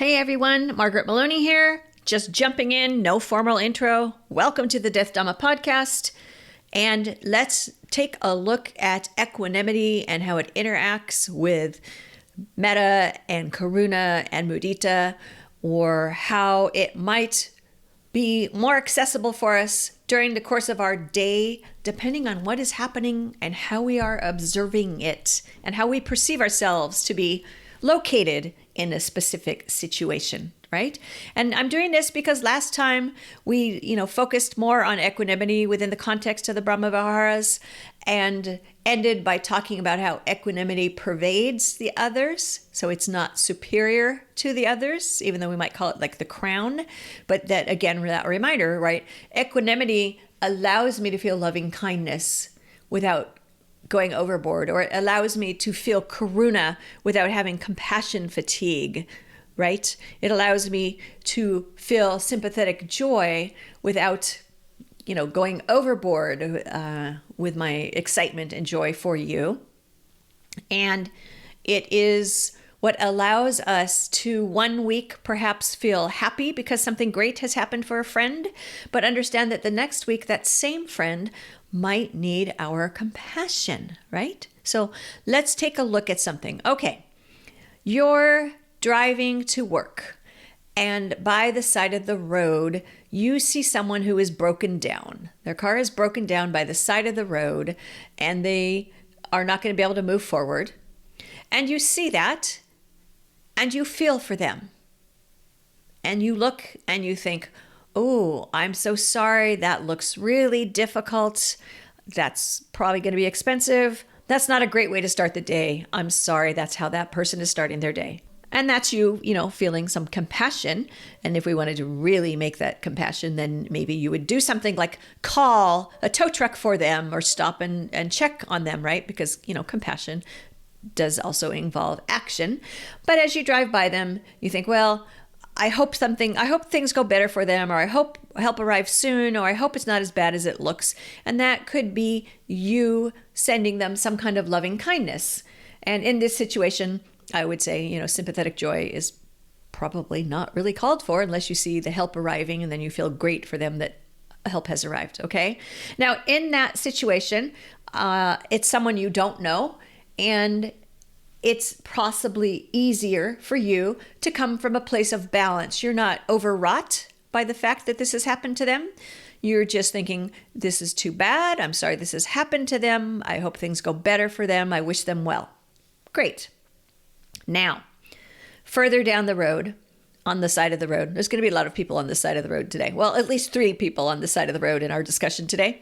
Hey everyone, Margaret Maloney here. Just jumping in, no formal intro. Welcome to the Death Dhamma Podcast. And let's take a look at equanimity and how it interacts with metta and karuna and mudita, or how it might be more accessible for us during the course of our day, depending on what is happening and how we are observing it and how we perceive ourselves to be located in a specific situation, right? And I'm doing this because last time we, focused more on equanimity within the context of the Brahma Viharas and ended by talking about how equanimity pervades the others. So it's not superior to the others, even though we might call it like the crown. But that, again, that reminder, right? Equanimity allows me to feel loving kindness without going overboard, or it allows me to feel karuna without having compassion fatigue, right? It allows me to feel sympathetic joy without, going overboard with my excitement and joy for you. And it is what allows us to 1 week perhaps feel happy because something great has happened for a friend, but understand that the next week that same friend might need our compassion, right? So let's take a look at something. Okay, you're driving to work, and by the side of the road, you see someone who is broken down. Their car is broken down by the side of the road, and they are not going to be able to move forward. And you see that, and you feel for them. And you look and you think, oh, I'm so sorry. That looks really difficult. That's probably going to be expensive. That's not a great way to start the day. I'm sorry. That's how that person is starting their day. And that's you, feeling some compassion. And if we wanted to really make that compassion, then maybe you would do something like call a tow truck for them or stop and check on them, right? Because, compassion does also involve action. But as you drive by them, you think, well, I hope things go better for them, or I hope help arrives soon, or I hope it's not as bad as it looks. And that could be you sending them some kind of loving kindness. And in this situation, I would say, sympathetic joy is probably not really called for unless you see the help arriving and then you feel great for them that help has arrived, okay? Now, in that situation, it's someone you don't know, and it's possibly easier for you to come from a place of balance. You're not overwrought by the fact that this has happened to them. You're just thinking, this is too bad. I'm sorry this has happened to them. I hope things go better for them. I wish them well. Great. Now, further down the road, on the side of the road, there's going to be a lot of people on the side of the road today. Well, at least 3 people on the side of the road in our discussion today.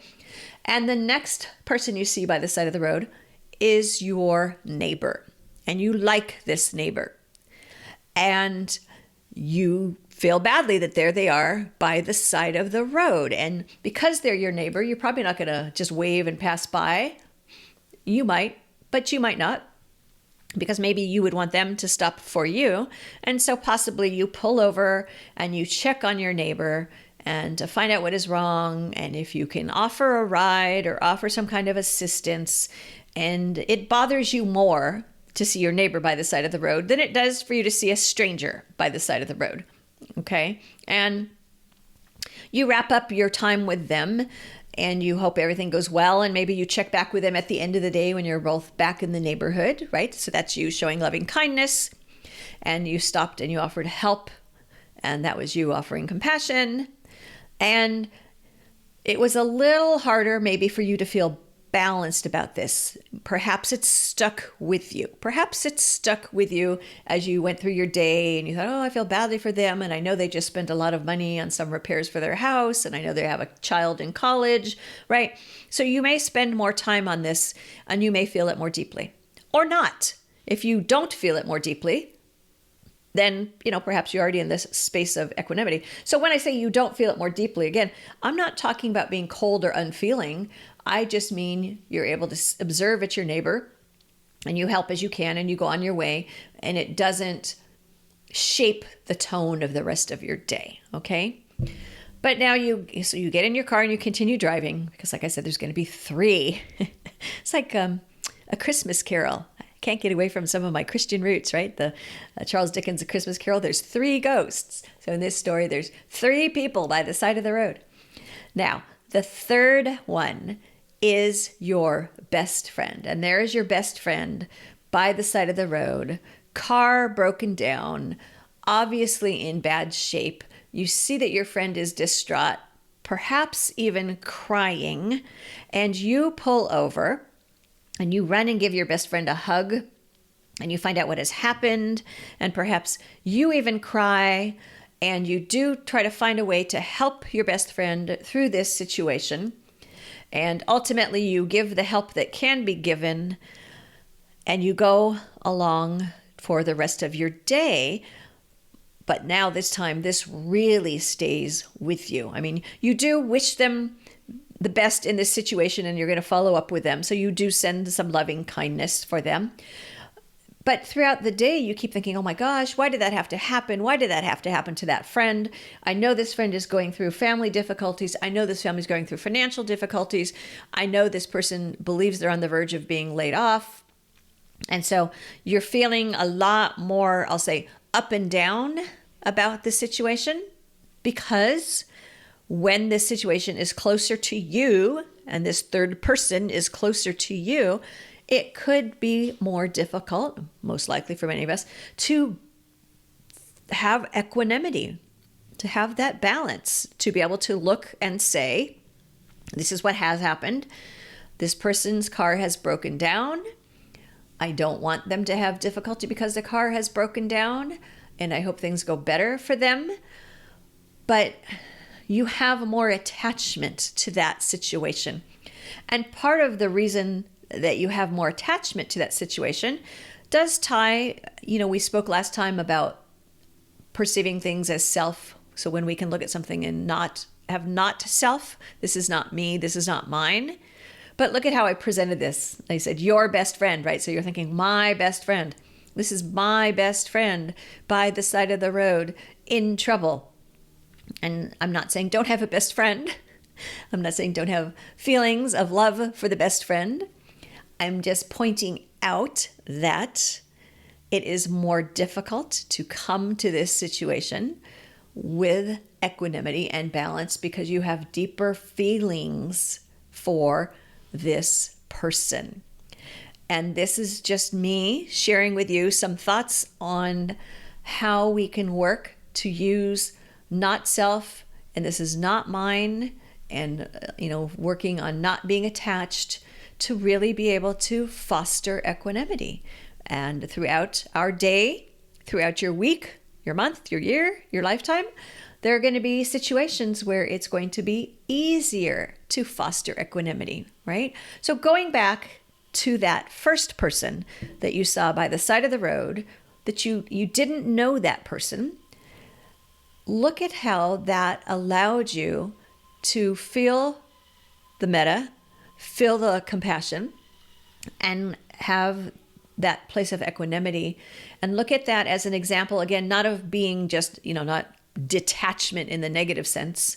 And the next person you see by the side of the road is your neighbor. And you like this neighbor. And you feel badly that there they are by the side of the road. And because they're your neighbor, you're probably not going to just wave and pass by. You might, but you might not, because maybe you would want them to stop for you. And so possibly you pull over and you check on your neighbor and to find out what is wrong, and if you can offer a ride or offer some kind of assistance. And it bothers you more to see your neighbor by the side of the road than it does for you to see a stranger by the side of the road, okay? And you wrap up your time with them, and you hope everything goes well, and maybe you check back with them at the end of the day when you're both back in the neighborhood, right? So that's you showing loving kindness, and you stopped and you offered help, and that was you offering compassion. And it was a little harder maybe for you to feel balanced about this. Perhaps it's stuck with you. Perhaps it's stuck with you as you went through your day and you thought, oh, I feel badly for them. And I know they just spent a lot of money on some repairs for their house. And I know they have a child in college, right? So you may spend more time on this and you may feel it more deeply, or not. If you don't feel it more deeply, then, perhaps you're already in this space of equanimity. So when I say you don't feel it more deeply, again, I'm not talking about being cold or unfeeling. I just mean you're able to observe at your neighbor and you help as you can and you go on your way, and it doesn't shape the tone of the rest of your day, okay? But now you get in your car and you continue driving because, like I said, there's going to be 3. It's like a Christmas carol. can't get away from some of my Christian roots, right? The Charles Dickens' A Christmas Carol, there's 3 ghosts. So in this story, there's 3 people by the side of the road. Now, the third one is your best friend. And there is your best friend by the side of the road, car broken down, obviously in bad shape. You see that your friend is distraught, perhaps even crying, and you pull over and you run and give your best friend a hug, and you find out what has happened, and perhaps you even cry, and you do try to find a way to help your best friend through this situation. And ultimately, you give the help that can be given, and you go along for the rest of your day. But now this time, this really stays with you. I mean, you do wish them the best in this situation, and you're going to follow up with them. So you do send some loving kindness for them. But throughout the day, you keep thinking, oh my gosh, why did that have to happen? Why did that have to happen to that friend? I know this friend is going through family difficulties. I know this family is going through financial difficulties. I know this person believes they're on the verge of being laid off. And so you're feeling a lot more, I'll say, up and down about the situation, because when this situation is closer to you and this third person is closer to you, it could be more difficult, most likely for many of us, to have equanimity, to have that balance, to be able to look and say, this is what has happened. This person's car has broken down. I don't want them to have difficulty because the car has broken down, and I hope things go better for them. But you have more attachment to that situation. And part of the reason that you have more attachment to that situation does tie, we spoke last time about perceiving things as self. So when we can look at something and not self, this is not me, this is not mine. But look at how I presented this. I said, your best friend, right? So you're thinking, my best friend. This is my best friend by the side of the road in trouble. And I'm not saying don't have a best friend. I'm not saying don't have feelings of love for the best friend. I'm just pointing out that it is more difficult to come to this situation with equanimity and balance because you have deeper feelings for this person. And this is just me sharing with you some thoughts on how we can work to use not self, and this is not mine, and working on not being attached to really be able to foster equanimity. And throughout our day, throughout your week, your month, your year, your lifetime, there are going to be situations where it's going to be easier to foster equanimity, right? So going back to that first person that you saw by the side of the road, that you didn't know that person, look at how that allowed you to feel the metta, feel the compassion, and have that place of equanimity. And look at that as an example, again, not of being just, not detachment in the negative sense,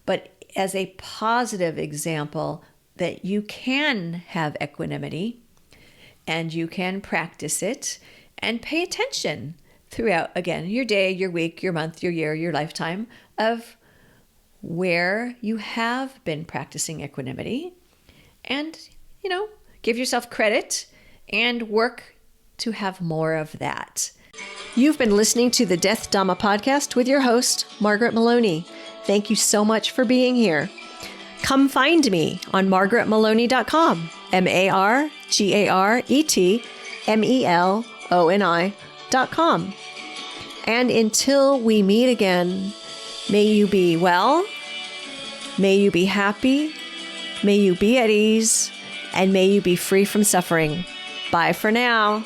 but as a positive example that you can have equanimity and you can practice it and pay attention throughout, again, your day, your week, your month, your year, your lifetime, of where you have been practicing equanimity, and, give yourself credit and work to have more of that. You've been listening to the Death Dhamma Podcast with your host, Margaret Maloney. Thank you so much for being here. Come find me on margaretmaloney.com, margaretmeloni.com. And until we meet again, may you be well, may you be happy, may you be at ease, and may you be free from suffering. Bye for now.